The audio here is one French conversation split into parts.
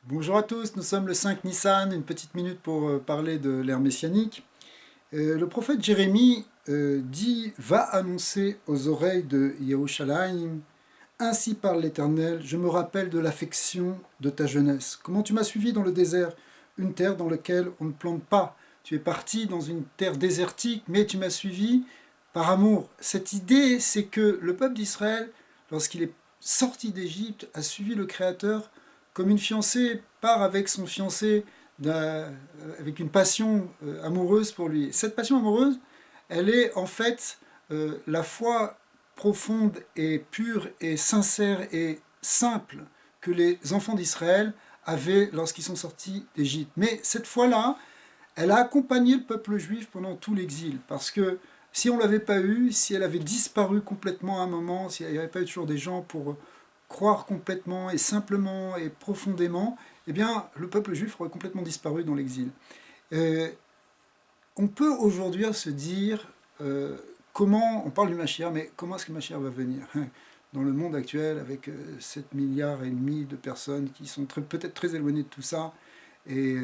Bonjour à tous, nous sommes le 5 Nissan, une petite minute pour parler de l'ère messianique. Le prophète Jérémie va annoncer aux oreilles de Yerushalayim, ainsi parle l'Éternel, je me rappelle de l'affection de ta jeunesse. Comment tu m'as suivi dans le désert, une terre dans laquelle on ne plante pas. Tu es parti dans une terre désertique, mais tu m'as suivi par amour. Cette idée, c'est que le peuple d'Israël, lorsqu'il est sorti d'Égypte, a suivi le Créateur comme une fiancée part avec son fiancé avec une passion amoureuse pour lui. Cette passion amoureuse, elle est en fait la foi profonde et pure et sincère et simple que les enfants d'Israël avaient lorsqu'ils sont sortis d'Égypte. Mais cette foi-là, elle a accompagné le peuple juif pendant tout l'exil, parce que si on ne l'avait pas eue, si elle avait disparu complètement à un moment, s'il n'y avait pas eu toujours des gens pour croire complètement et simplement et profondément, eh bien, le peuple juif aurait complètement disparu dans l'exil. Euh, on peut aujourd'hui se dire comment, on parle du Mashiach, mais comment est-ce que le Mashiach va venir dans le monde actuel avec 7 milliards et demi de personnes qui sont peut-être très éloignées de tout ça, et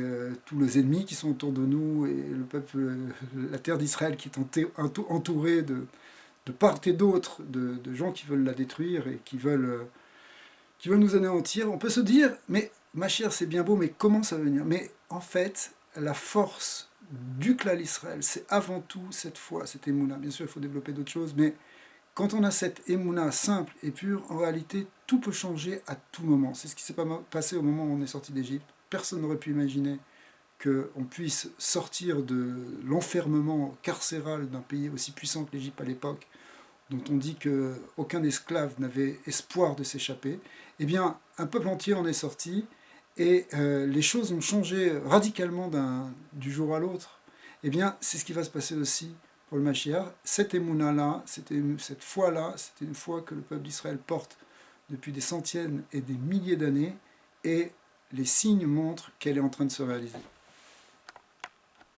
tous les ennemis qui sont autour de nous, et le peuple, la terre d'Israël qui est entourée de part et d'autre de gens qui veulent la détruire et qui veulent nous anéantir. On peut se dire, mais ma chère, c'est bien beau, mais comment ça va venir? Mais en fait, la force du clan Israël, c'est avant tout cette foi, cette émouna. Bien sûr, il faut développer d'autres choses, mais quand on a cette émouna simple et pure, en réalité, tout peut changer à tout moment. C'est ce qui s'est passé au moment où on est sorti d'Égypte. Personne n'aurait pu imaginer qu'on puisse sortir de l'enfermement carcéral d'un pays aussi puissant que l'Égypte à l'époque, dont on dit qu'aucun esclave n'avait espoir de s'échapper. Eh bien, un peuple entier en est sorti, et les choses ont changé radicalement du jour à l'autre. Eh bien, c'est ce qui va se passer aussi pour le Mashiach. Cette émouna-là, cette foi-là, c'était une foi que le peuple d'Israël porte depuis des centaines et des milliers d'années, et les signes montrent qu'elle est en train de se réaliser.